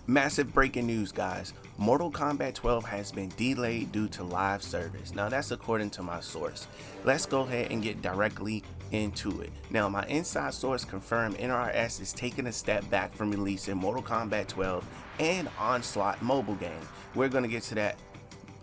Massive breaking news, guys. Mortal Kombat 12 has been delayed due to live service. Now that's according to my source. Let's go ahead and get directly into it. Now my inside source confirmed NRS is taking a step back from releasing Mortal Kombat 12 and Onslaught mobile game. We're going to get to that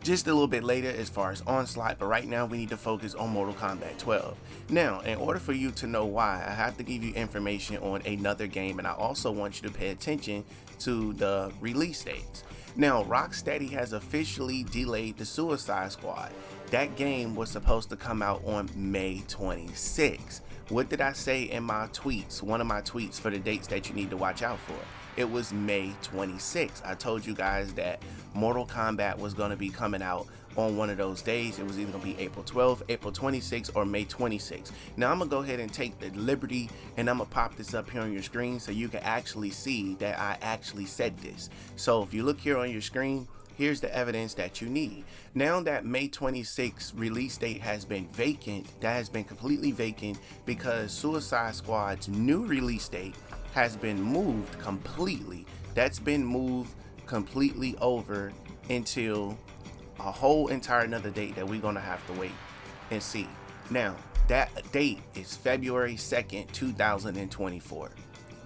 just a little bit later as far as Onslaught, but right now we need to focus on Mortal Kombat 12. Now, in order for you to know why, I have to give you information on another game, and I also want you to pay attention to the release dates. Now, Rocksteady has officially delayed the Suicide Squad. That game was supposed to come out on May 26th. What did I say in my tweets? One of my tweets for the dates that you need to watch out for. It was May 26th. I told you guys that Mortal Kombat was going to be coming out on one of those days. It was either going to be April 12th, April 26th, or May 26th. Now I'm going to go ahead and take the liberty and I'm going to pop this up here on your screen so you can actually see that I actually said this. So if you look here on your screen, here's the evidence that you need. Now that May 26th release date has been vacant, that has been completely vacant because Suicide Squad's new release date has been moved completely. That's been moved completely over until a whole entire another date that we're gonna have to wait and see. Now, that date is February 2nd, 2024.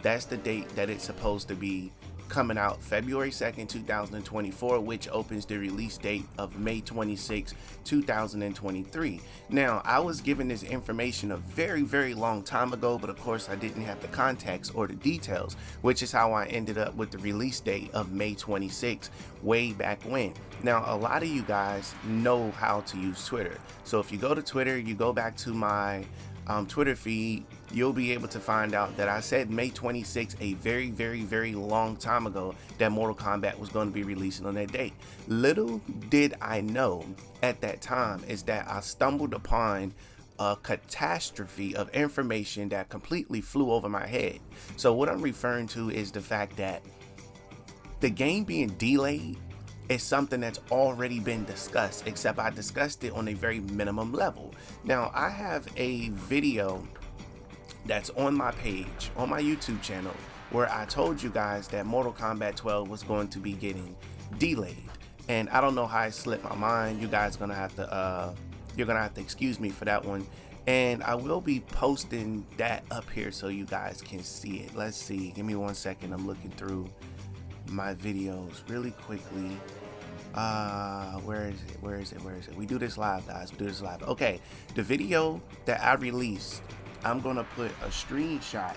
That's the date that it's supposed to be coming out, February 2nd, 2024, which opens the release date of May 26, 2023. Now, I was given this information a very long time ago, but of course I didn't have the context or the details, which is how I ended up with the release date of May 26 way back when. Now, a lot of you guys know how to use Twitter. So if you go to Twitter, you go back to my Twitter feed, you'll be able to find out that I said May 26th a very long time ago that Mortal Kombat was going to be releasing on that date. Little did I know at that time is that I stumbled upon a catastrophe of information that completely flew over my head. So what I'm referring to is the fact that the game being delayed is something that's already been discussed, except I discussed it on a very minimum level. Now, I have a video that's on my page, on my YouTube channel, where I told you guys that Mortal Kombat 12 was going to be getting delayed. And I don't know how it slipped my mind. You guys gonna have to, you're gonna have to excuse me for that one. And I will be posting that up here so you guys can see it. Let's see, give me 1 second. I'm looking through my videos really quickly. Where is it? We do this live, guys. We do this live. Okay, the video that I released, I'm gonna put a screenshot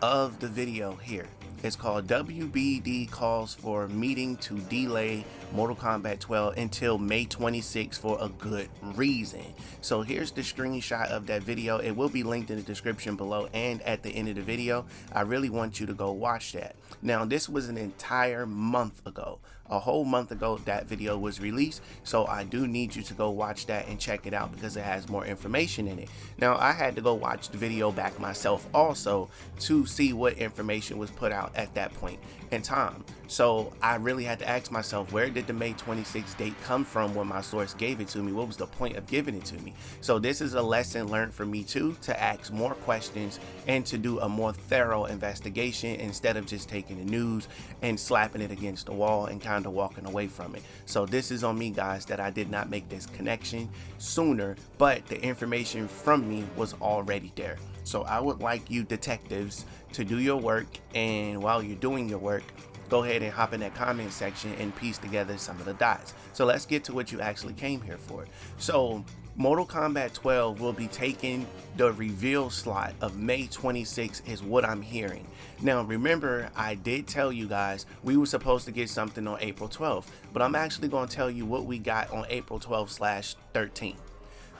of the video here. It's called WBD calls for meeting to delay Mortal Kombat 12 until May 26 for a good reason. So here's the screenshot of that video. It will be linked in the description below and at the end of the video. I really want you to go watch that. Now, this was an entire month ago. A whole month ago that video was released, so I do need you to go watch that and check it out because it has more information in it. Now, I had to go watch the video back myself also to see what information was put out at that point in time. So I really had to ask myself, where did the May 26th date come from when my source gave it to me? What was the point of giving it to me? So this is a lesson learned for me too, to ask more questions and to do a more thorough investigation instead of just taking the news and slapping it against the wall and kind of walking away from it. So this is on me, guys, that I did not make this connection sooner, but the information from me was already there. So I would like you detectives to do your work, and while you're doing your work, go ahead and hop in that comment section and piece together some of the dots. So let's get to what you actually came here for. So Mortal Kombat 12 will be taking the reveal slot of May 26 is what I'm hearing. Now, remember, I did tell you guys we were supposed to get something on April 12th, but I'm actually going to tell you what we got on April 12/13.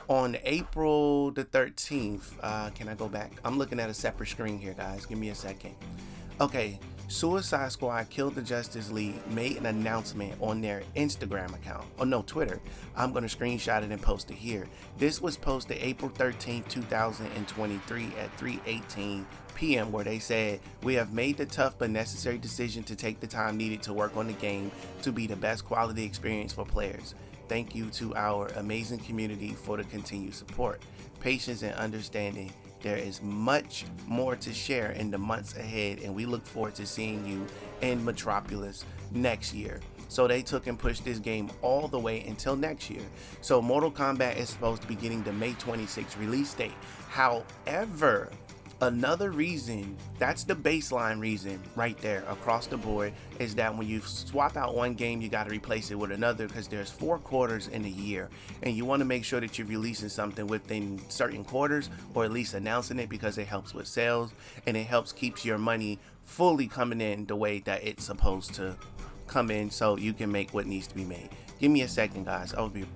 On April the 13th, can I go back? I'm looking at a separate screen here, guys. Give me a second. Okay, Suicide Squad Kill the Justice League made an announcement on their Instagram account. Oh no, Twitter. I'm going to screenshot it and post it here. This was posted April 13th, 2023 at 3:18 p.m. where they said, "We have made the tough but necessary decision to take the time needed to work on the game to be the best quality experience for players. Thank you to our amazing community for the continued support, patience, and understanding There is much more to share in the months ahead, and we look forward to seeing you in Metropolis next year. So they took and pushed this game all the way until next year. So Mortal Kombat is supposed to be getting the May 26th release date. However, another reason, that's the baseline reason right there across the board, is that when you swap out one game, you got to replace it with another, because there's 4 quarters in a year, and you want to make sure that you're releasing something within certain quarters, or at least announcing it, because it helps with sales and it helps keeps your money fully coming in the way that it's supposed to come in, so you can make what needs to be made. Give me a second, guys. I'll be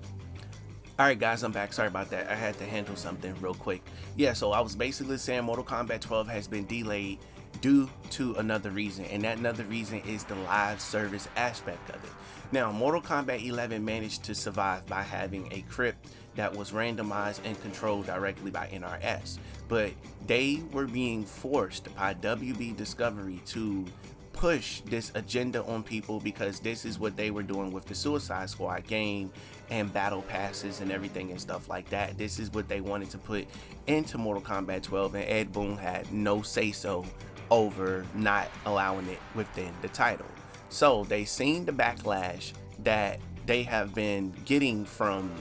Alright guys, I'm back. Sorry about that. I had to handle something real quick. Yeah, so I was basically saying Mortal Kombat 12 has been delayed due to another reason, and that another reason is the live service aspect of it. Now, Mortal Kombat 11 managed to survive by having a crypt that was randomized and controlled directly by NRS, but they were being forced by WB Discovery to push this agenda on people, because this is what they were doing with the Suicide Squad game and battle passes and everything and stuff like that. This is what they wanted to put into Mortal Kombat 12, and Ed Boon had no say so over not allowing it within the title. So they seen the backlash that they have been getting from,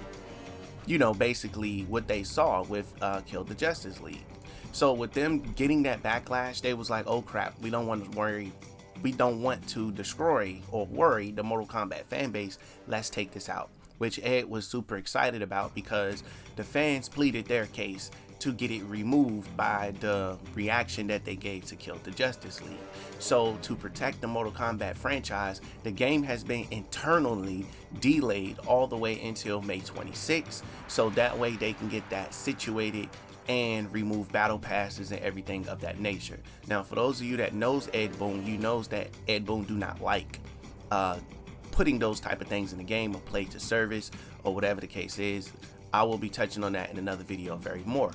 you know, basically what they saw with Kill the Justice League. So with them getting that backlash, they was like, oh crap, we don't want to destroy or worry the Mortal Kombat fan base. Let's take this out, which Ed was super excited about, because the fans pleaded their case to get it removed by the reaction that they gave to Kill the Justice League. So to protect the Mortal Kombat franchise, the game has been internally delayed all the way until May 26th, so that way they can get that situated and remove battle passes and everything of that nature. Now, for those of you that knows Ed Boon, you knows that Ed Boon do not like putting those type of things in the game, or play to service, or whatever the case is. I will be touching on that in another video very more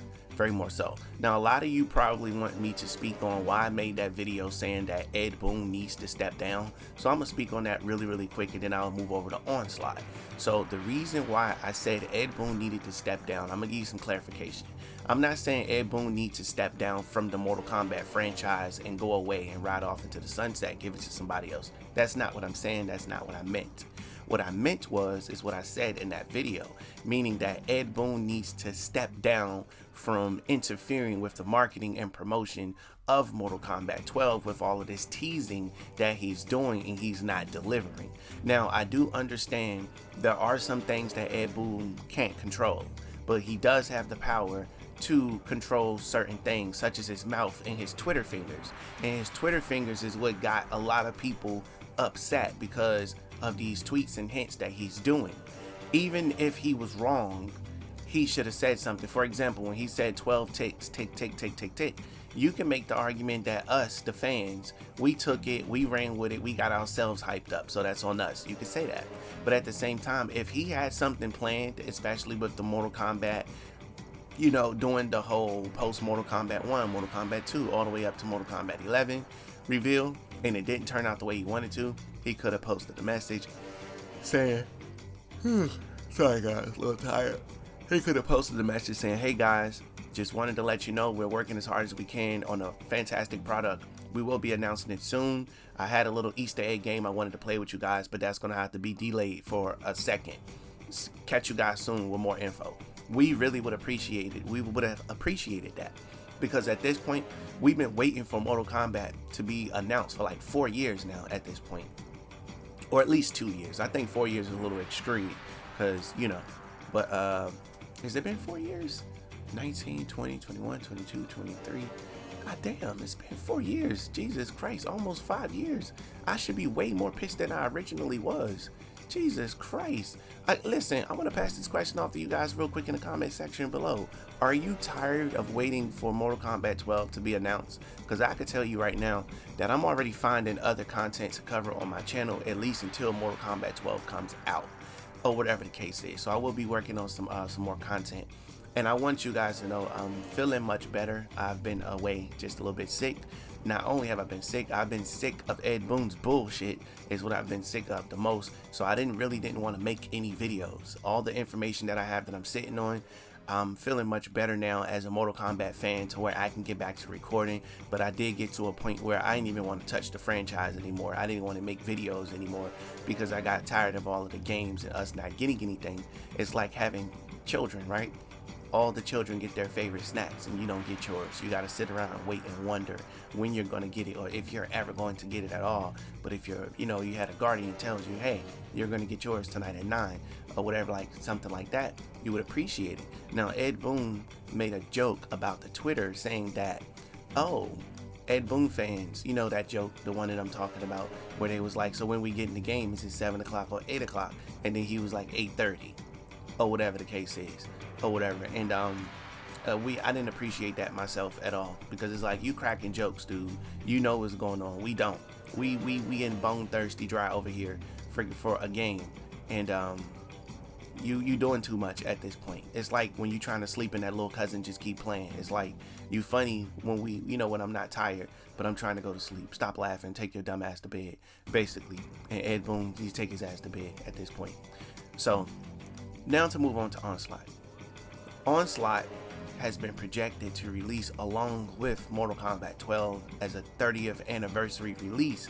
so. Now, a lot of you probably want me to speak on why I made that video saying that Ed Boon needs to step down. So I'm gonna speak on that really quick, and then I'll move over to Onslaught. So the reason why I said Ed Boon needed to step down, I'm gonna give you some clarification. I'm not saying Ed Boon needs to step down from the Mortal Kombat franchise and go away and ride off into the sunset, give it to somebody else. That's not what I'm saying. That's not what I meant. What I meant is what I said in that video, meaning that Ed Boon needs to step down from interfering with the marketing and promotion of Mortal Kombat 12 with all of this teasing that he's doing and he's not delivering. Now, I do understand there are some things that Ed Boon can't control, but he does have the power to control certain things, such as his mouth and his Twitter fingers. And his Twitter fingers is what got a lot of people upset, because of these tweets and hints that he's doing. Even if he was wrong, he should have said something. For example, when he said 12 ticks, tick, tick, tick, tick, tick, you can make the argument that us, the fans, we took it, we ran with it, we got ourselves hyped up, so that's on us. You can say that. But at the same time, if he had something planned, especially with the Mortal Kombat, you know, doing the whole post Mortal Kombat 1, Mortal Kombat 2, all the way up to Mortal Kombat 11 reveal, and it didn't turn out the way he wanted to, he could have posted a message saying, sorry guys, a little tired. He could have posted a message saying, hey guys, just wanted to let you know we're working as hard as we can on a fantastic product. We will be announcing it soon. I had a little Easter egg game I wanted to play with you guys, but that's going to have to be delayed for a second. Catch you guys soon with more info. We really would appreciate it. We would have appreciated that, because at this point, we've been waiting for Mortal Kombat to be announced for like 4 years now at this point. Or at least 2 years. I think 4 years is a little extreme, because, you know, but has it been 4 years? 19, 20, 21, 22, 23. God damn, it's been 4 years. Jesus Christ, almost 5 years. I should be way more pissed than I originally was. Jesus Christ. Listen, I want to pass this question off to you guys real quick in the comment section below. Are you tired of waiting for Mortal Kombat 12 to be announced? Because I could tell you right now that I'm already finding other content to cover on my channel, at least until Mortal Kombat 12 comes out, or whatever the case is. So I will be working on some more content. And I want you guys to know I'm feeling much better. I've been away just a little bit sick. Not only have I been sick, I've been sick of Ed Boon's bullshit is what I've been sick of the most. So I didn't want to make any videos. All the information that I have that I'm sitting on, I'm feeling much better now as a Mortal Kombat fan to where I can get back to recording, but I did get to a point where I didn't even want to touch the franchise anymore. I didn't want to make videos anymore because I got tired of all of the games and us not getting anything. It's like having children, right? All the children get their favorite snacks and you don't get yours. You got to sit around and wait and wonder when you're going to get it, or if you're ever going to get it at all. But if you're, you had a guardian tells you, hey, you're going to get yours tonight at 9 or whatever, like something like that, you would appreciate it. Now, Ed Boon made a joke about the Twitter saying that, oh, Ed Boon fans, you know that joke, the one that I'm talking about, where they was like, so when we get in the game, is it 7 o'clock or 8 o'clock? And then he was like 8:30 or whatever the case is. Or whatever, and I didn't appreciate that myself at all, because it's like, you cracking jokes, dude. You know what's going on. We don't. We in bone thirsty dry over here for a game, and you doing too much at this point. It's like when you trying to sleep and that little cousin just keep playing. It's like, you funny when when I'm not tired, but I'm trying to go to sleep. Stop laughing. Take your dumb ass to bed, basically. And Ed Boon, he take his ass to bed at this point. So now to move on to Onslaught. Onslaught has been projected to release along with Mortal Kombat 12 as a 30th anniversary release,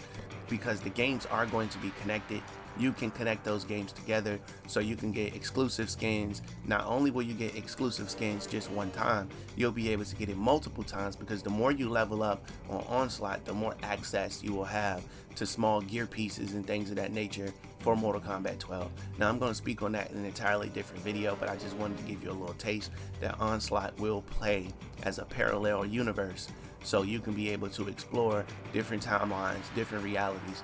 because the games are going to be connected. You can connect those games together so you can get exclusive skins. Not only will you get exclusive skins just one time, you'll be able to get it multiple times, because the more you level up on Onslaught, the more access you will have to small gear pieces and things of that nature for Mortal Kombat 12. Now, I'm going to speak on that in an entirely different video, but I just wanted to give you a little taste that Onslaught will play as a parallel universe, so you can be able to explore different timelines, different realities,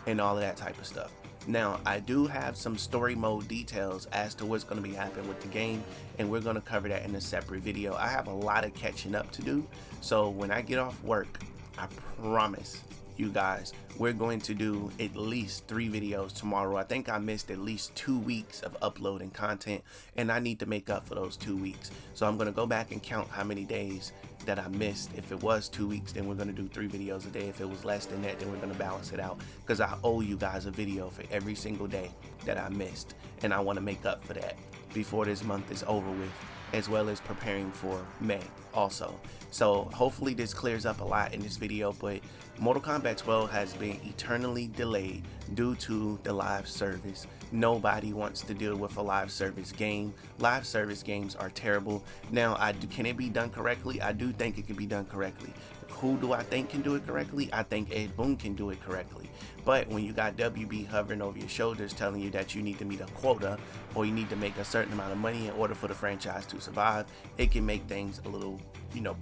and all of that type of stuff. Now, I do have some story mode details as to what's going to be happening with the game, and we're going to cover that in a separate video. I have a lot of catching up to do, so when I get off work, I promise you guys, we're going to do at least 3 videos tomorrow. I think I missed at least 2 weeks of uploading content, and I need to make up for those 2 weeks. So I'm going to go back and count how many days that I missed. If it was 2 weeks, then we're going to do 3 videos a day. If it was less than that, then we're going to balance it out, because I owe you guys a video for every single day that I missed, and I want to make up for that before this month is over with, as well as preparing for May also. So hopefully this clears up a lot in this video, but Mortal Kombat 12 has been eternally delayed due to the live service. Nobody wants to deal with a live service game. Live service games are terrible. Now, can it be done correctly? I do think it can be done correctly. Who do I think can do it correctly? I think Ed Boon can do it correctly. But when you got WB hovering over your shoulders telling you that you need to meet a quota, or you need to make a certain amount of money in order for the franchise to survive, it can make things a little,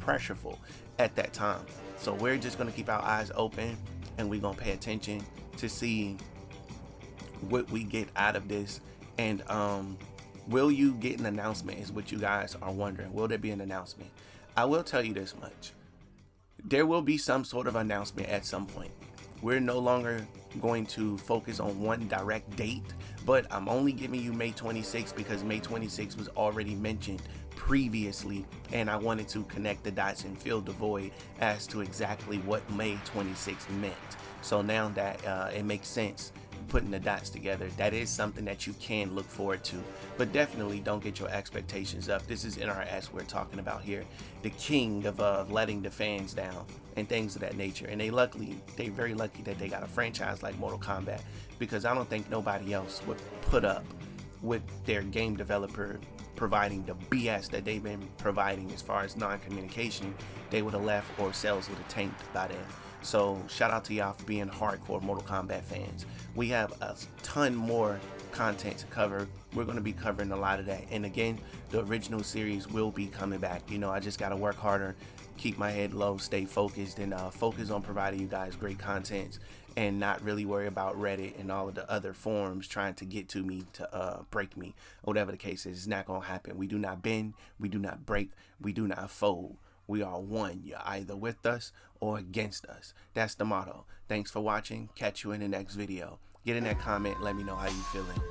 pressureful at that time. So we're just going to keep our eyes open, and we're going to pay attention to see what we get out of this. And will you get an announcement is what you guys are wondering. Will there be an announcement? I will tell you this much. There will be some sort of announcement at some point. We're no longer going to focus on one direct date, but I'm only giving you May 26th because May 26th was already mentioned previously, and I wanted to connect the dots and fill the void as to exactly what May 26th meant. So now that it makes sense putting the dots together, that is something that you can look forward to. But definitely don't get your expectations up. This is NRS we're talking about here, the king of letting the fans down and things of that nature. And they very lucky that they got a franchise like Mortal Kombat, because I don't think nobody else would put up with their game developer providing the BS that they've been providing as far as non-communication. They would have left, or sales would have tanked by then. So shout out to y'all for being hardcore Mortal Kombat fans. We have a ton more content to cover. We're going to be covering a lot of that. And again, the original series will be coming back. I just got to work harder, keep my head low, stay focused, and focus on providing you guys great content, and not really worry about Reddit and all of the other forums trying to get to me to break me, or whatever the case is. It's not going to happen. We do not bend, we do not break, we do not fold. We are one. You're either with us or against us. That's the motto. Thanks for watching. Catch you in the next video. Get in that comment. Let me know how you feeling.